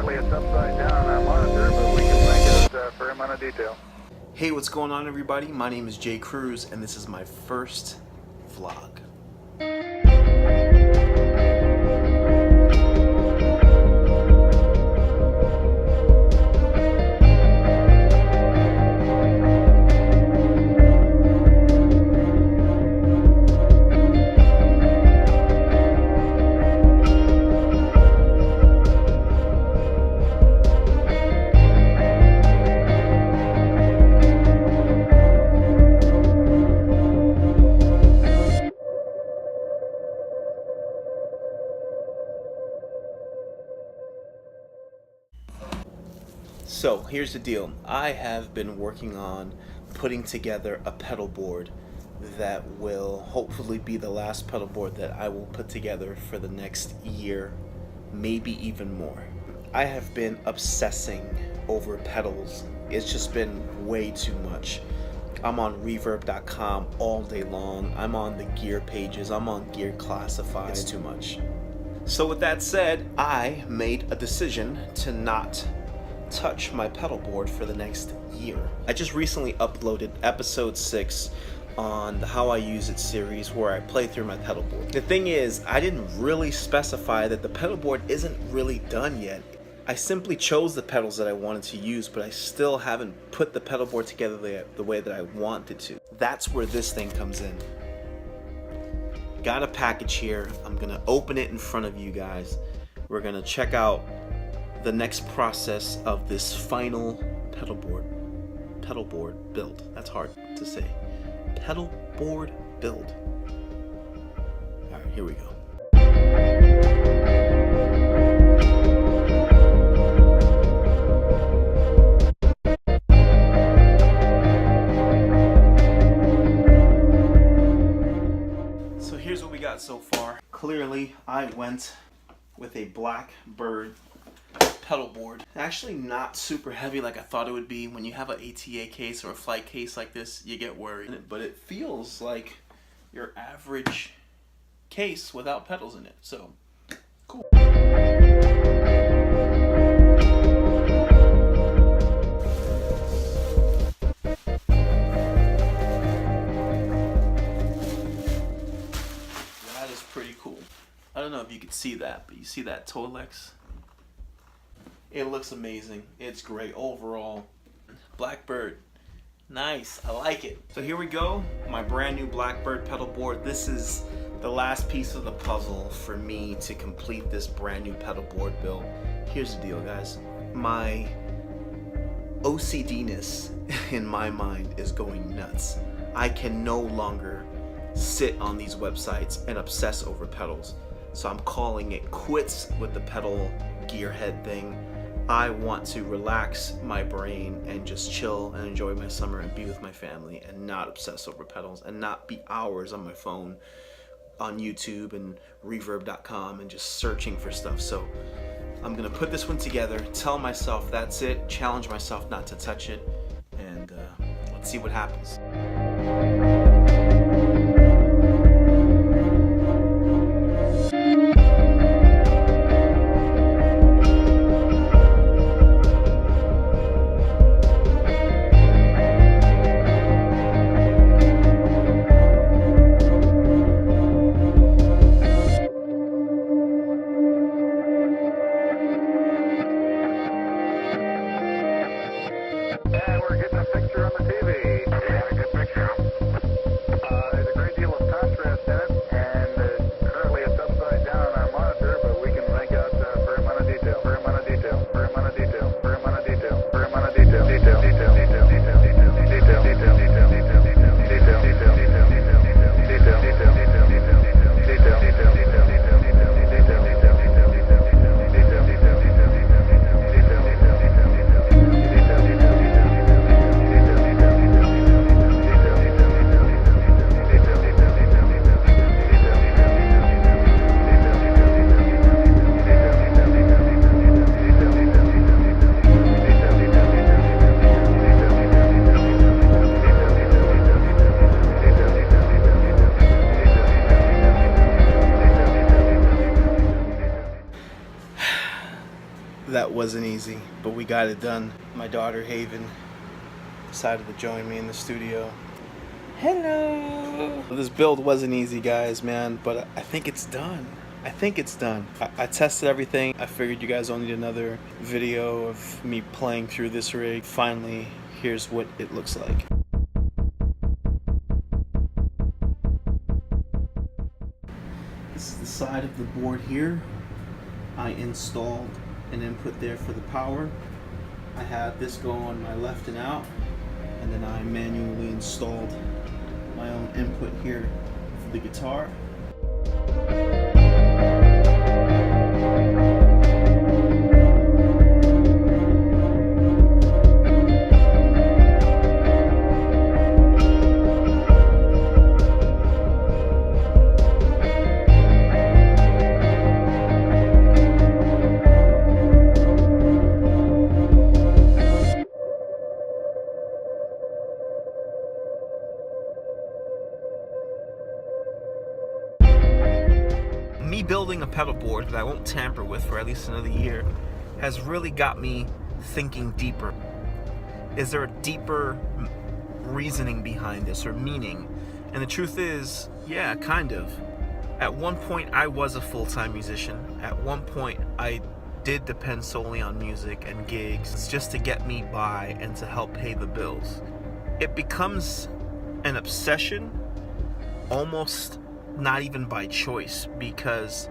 currently it's upside down on our monitor, but we can make out a fair amount of detail. Hey, what's going on, everybody? My name is Cruz, and this is my first vlog. So here's the deal. I have been working on putting together a pedal board that will hopefully be the last pedal board that I will put together for the next year, maybe even more. I have been obsessing over pedals. It's just been way too much. I'm on reverb.com all day long. I'm on the gear pages. I'm on Gear Classified. It's too much. So with that said, I made a decision to not touch my pedal board for the next year. I just recently uploaded episode 6 on the How I Use It series, where I play through my pedal board. The thing is, I didn't really specify that the pedal board isn't really done yet. I simply chose the pedals that I wanted to use, but I still haven't put the pedal board together the way that I wanted to. That's where this thing comes in. Got a package here. I'm gonna open it in front of you guys. We're gonna check out the next process of this final pedal board build. That's hard to say. Pedal board build. All right, here we go. So here's what we got so far. Clearly, I went with a BLACKBIRD pedal board. Actually not super heavy like I thought it would be. When you have an ATA case or a flight case like this, you get worried. But it feels like your average case without pedals in it. So, cool. That is pretty cool. I don't know if you can see that, but you see that Tolex? It looks amazing. It's great overall. BLACKBIRD. Nice. I like it. So here we go. My brand new BLACKBIRD pedal board. This is the last piece of the puzzle for me to complete this brand new pedal board build. Here's the deal, guys. My OCD-ness in my mind is going nuts. I can no longer sit on these websites and obsess over pedals. So I'm calling it quits with the pedal gearhead thing. I want to relax my brain and just chill and enjoy my summer and be with my family and not obsess over pedals and not be hours on my phone on YouTube and reverb.com and just searching for stuff. So I'm gonna put this one together, tell myself that's it, challenge myself not to touch it, and let's see what happens. That wasn't easy, but we got it done. My daughter Haven decided to join me in the studio. Hello! This build wasn't easy, guys, man, but I think it's done. I think it's done. I tested everything. I figured you guys don't need another video of me playing through this rig. Finally, here's what it looks like. This is the side of the board here. I installed an input there for the power. I had this go on my left and out, and then I manually installed my own input here for the guitar. Me building a pedal board that I won't tamper with for at least another year has really got me thinking deeper. Is there a deeper reasoning behind this or meaning? And the truth is, yeah, kind of. At one point I was a full-time musician. At one point I did depend solely on music and gigs just to get me by and to help pay the bills. It becomes an obsession, almost not even by choice, because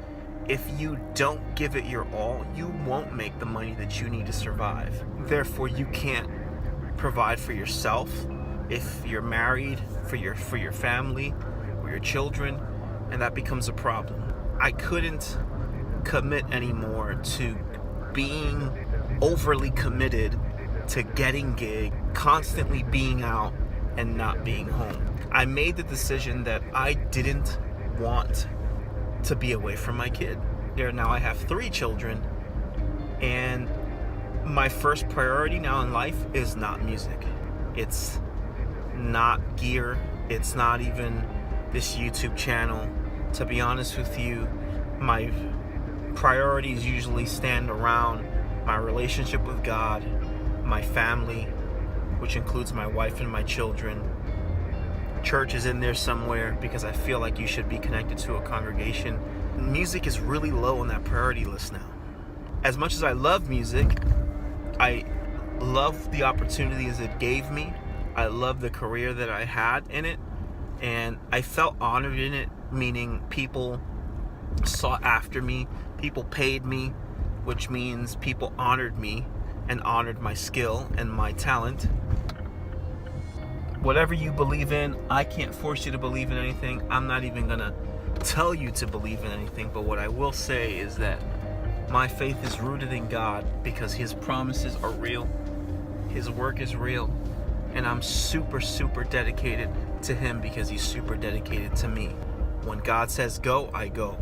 if you don't give it your all, you won't make the money that you need to survive. Therefore, you can't provide for yourself if you're married, for your family or your children, and that becomes a problem. I couldn't commit anymore to being overly committed to getting gig, constantly being out and not being home. I made the decision that I didn't want to be away from my kid. Now I have 3 children, and my first priority now in life is not music. It's not gear. It's not even this YouTube channel. To be honest with you, my priorities usually stand around my relationship with God, my family, which includes my wife and my children. Church is in there somewhere because I feel like you should be connected to a congregation. Music is really low on that priority list now. As much as I love music, I love the opportunities it gave me. I love the career that I had in it, and I felt honored in it, meaning people sought after me, people paid me, which means people honored me and honored my skill and my talent. Whatever you believe in, I can't force you to believe in anything. I'm not even gonna tell you to believe in anything, but what I will say is that my faith is rooted in God because His promises are real, His work is real, and I'm super, super dedicated to Him because He's super dedicated to me. When God says go, I go.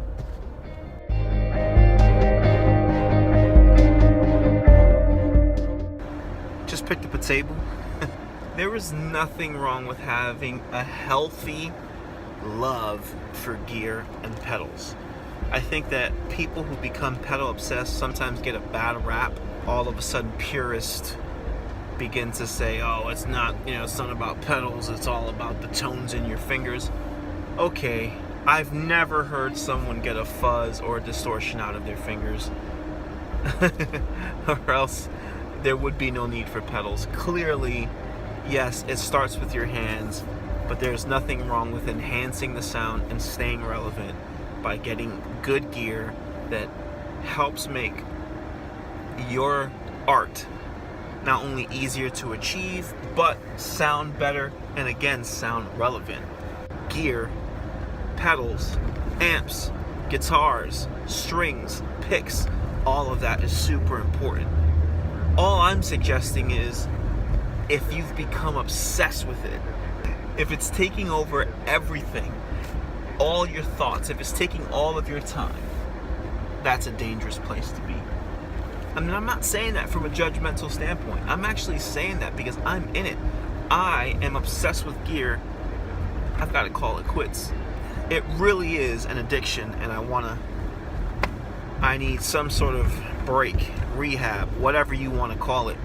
Just picked up a table. There is nothing wrong with having a healthy love for gear and pedals. I think that people who become pedal obsessed sometimes get a bad rap. All of a sudden purists begin to say, oh, it's not about pedals, it's all about the tones in your fingers. Okay, I've never heard someone get a fuzz or a distortion out of their fingers. Or else there would be no need for pedals. Clearly, yes, it starts with your hands, but there's nothing wrong with enhancing the sound and staying relevant by getting good gear that helps make your art not only easier to achieve, but sound better and again, sound relevant. Gear, pedals, amps, guitars, strings, picks, all of that is super important. All I'm suggesting is, if you've become obsessed with it, if it's taking over everything, all your thoughts, if it's taking all of your time, that's a dangerous place to be. I mean, I'm not saying that from a judgmental standpoint. I'm actually saying that because I'm in it. I am obsessed with gear. I've got to call it quits. It really is an addiction, and I need some sort of break, rehab, whatever you want to call it.